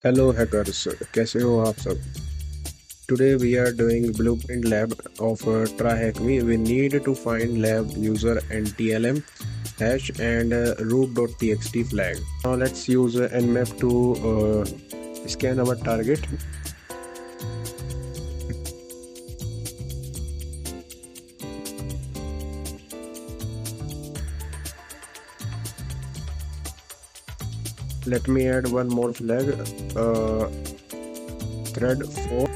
Hello hackers, कैसे हो आप सब। Today we are doing blueprint lab of TryHackMe. We need to find lab user NTLM hash and root.txt flag. Now let's use nmap to scan our target. Let me add one more flag, thread 4.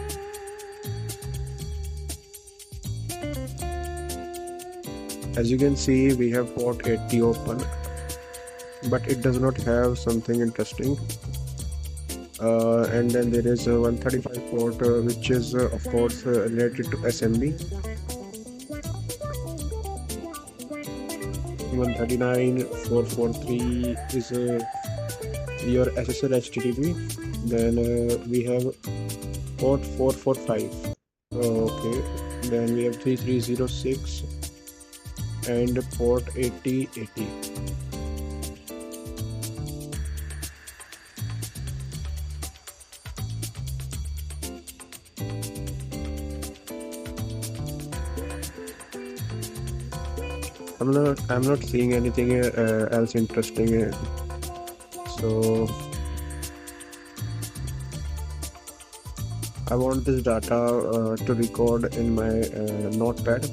As you can see, we have port 80 open, but it does not have something interesting. And then there is a 135 port, which is of course related to SMB. 139 443 is your SSL HTTP. Then we have port 445. Okay, then we have 3306 and port 8080. I'm not seeing anything else interesting. So I want this data to record in my notepad.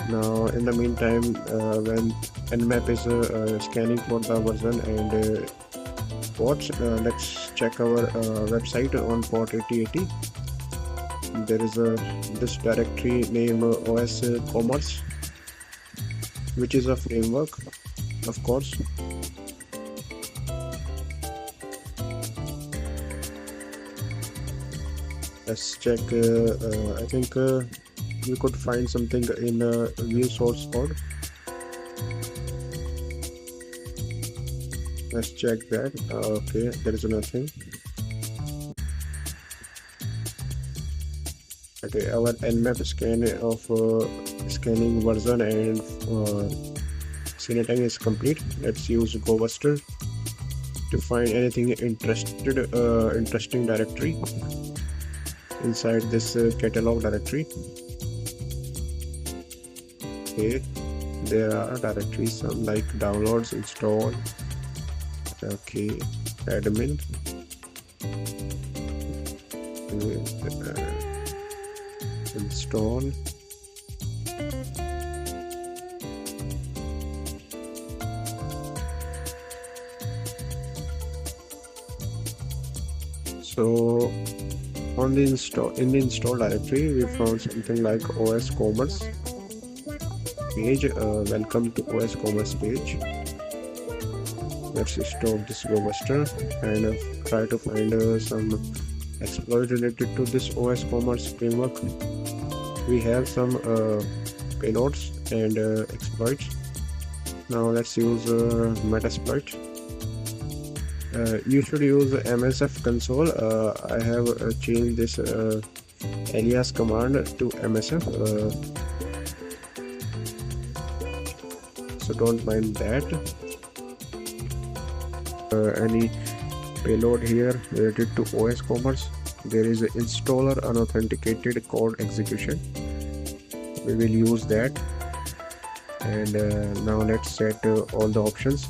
Now in the meantime, when Nmap is scanning for the version and ports, let's check our website on port 8080. There is this directory named OS Commerce, which is a framework, of course. Let's check. I think we could find something in view source code. Let's check that. Okay, there is nothing. Okay, our nmap scan of scanning version and synonym is complete. Let's use GoBuster to find anything interesting directory inside this catalog directory. Okay, there are directories, some like downloads, install, okay, admin, install, so in the install directory we found something like OS Commerce page. Welcome to OS Commerce page. Let's stop this GoBuster and try to find some exploit related to this OS Commerce framework. We have some payloads and exploits. Now let's use Metasploit. You should use MSF console. I have changed this alias command to MSF, so don't mind that. Any payload here related to OS Commerce, there is an installer unauthenticated code execution. We will use that. And now let's set all the options.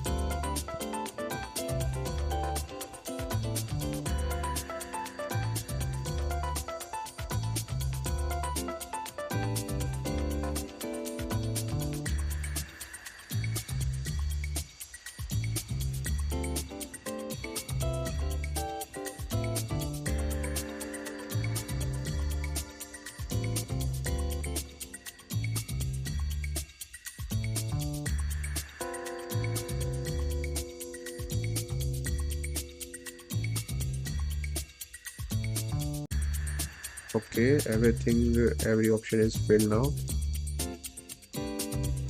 Okay, every option is filled now.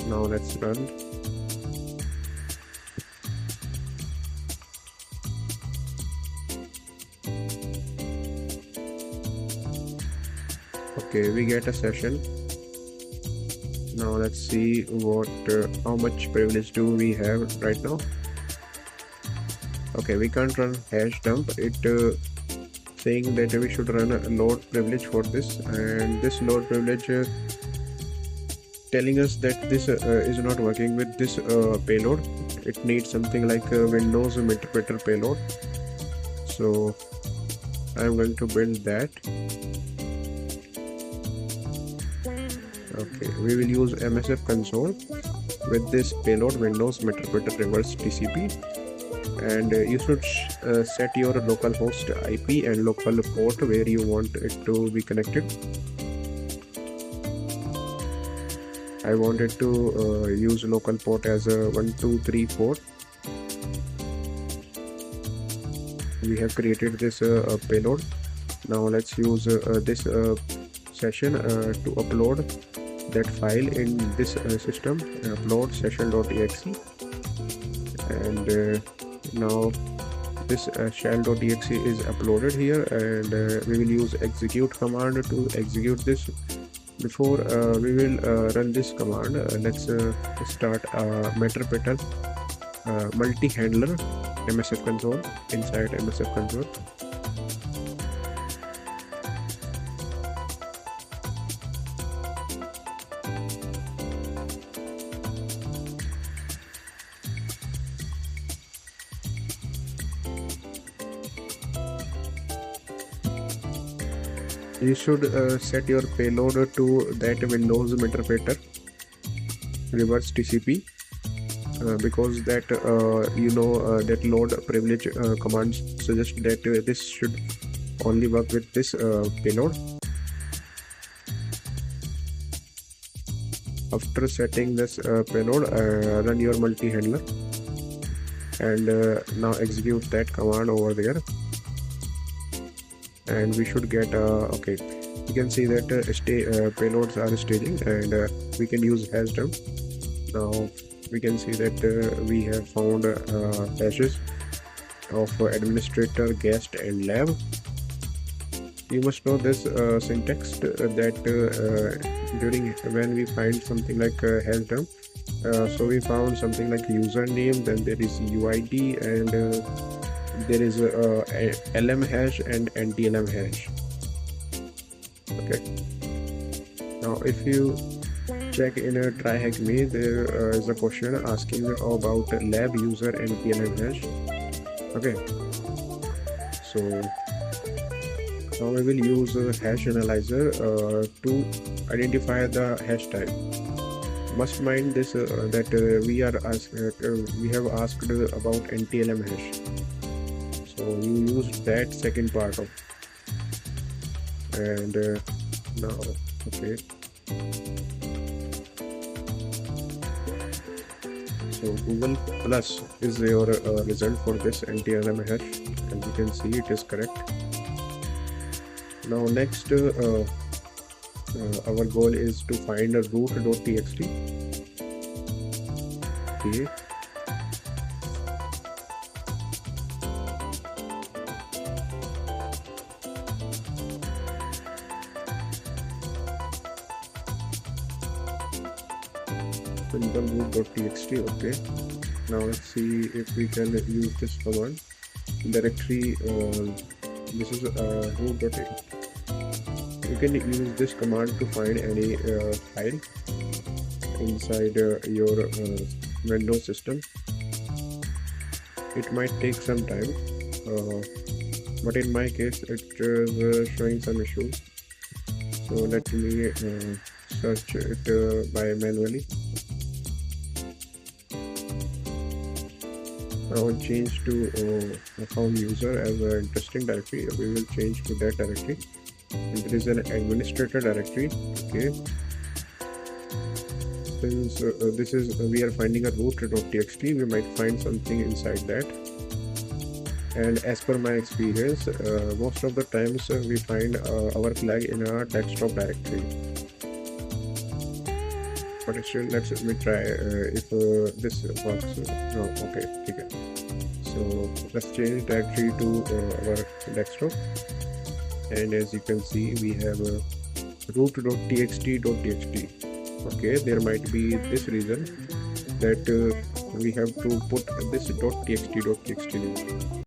Now let's run. Okay, we get a session. Now let's see what how much privilege do we have right now. Okay, we can't run hash dump. It saying that we should run a load privilege for this, and this load privilege telling us that this is not working with this payload. It needs something like a Windows interpreter payload. So I'm going to build that. Okay, we will use MSF console with this payload Windows interpreter reverse TCP, and you should set your local host IP and local port where you want it to be connected. I wanted to use local port as a 1234. We have created this payload. Now let's use this session to upload that file in this system, upload session.exe, and now this shell.exe is uploaded here, and we will use execute command to execute this. Before we will run this command, let's start Meterpetal multi-handler MSF console inside MSF console. You should set your payload to that Windows interpreter reverse TCP because that that load privilege commands suggest that this should only work with this payload. After setting this payload, run your multi-handler, and now execute that command over there. And we should get okay, you can see that payloads are staging, and we can use hash dump. Now we can see that we have found hashes of administrator, guest, and lab. You must know this syntax that during when we find something like hash dump, so we found something like username, then there is UID, and there is a LM hash and NTLM hash. Okay, now if you check in a TryHackMe, there is a question asking about lab user NTLM hash. Okay, so now we will use a hash analyzer to identify the hash type. Must mind this that we have asked about NTLM hash. So you use that second part of, and now okay, so Google Plus is your result for this NTLM hash, and you can see it is correct. Now next our goal is to find a root.txt. Okay. root.txt. Okay, now let's see if we can use this command directory. This is root.txt. You can use this command to find any file inside your Windows system. It might take some time, but in my case it is showing some issues. So let me search it by manually. Now change to account user as an interesting directory. We will change to that directory. And there is an administrator directory. Okay, since this is we are finding a root.txt, we might find something inside that. And as per my experience, most of the times we find our flag in a desktop directory. But still, let me try if this works. No, okay, okay. So let's change directory to our desktop, and as you can see, we have root.txt.txt. Okay, there might be this reason that we have to put this .txt name.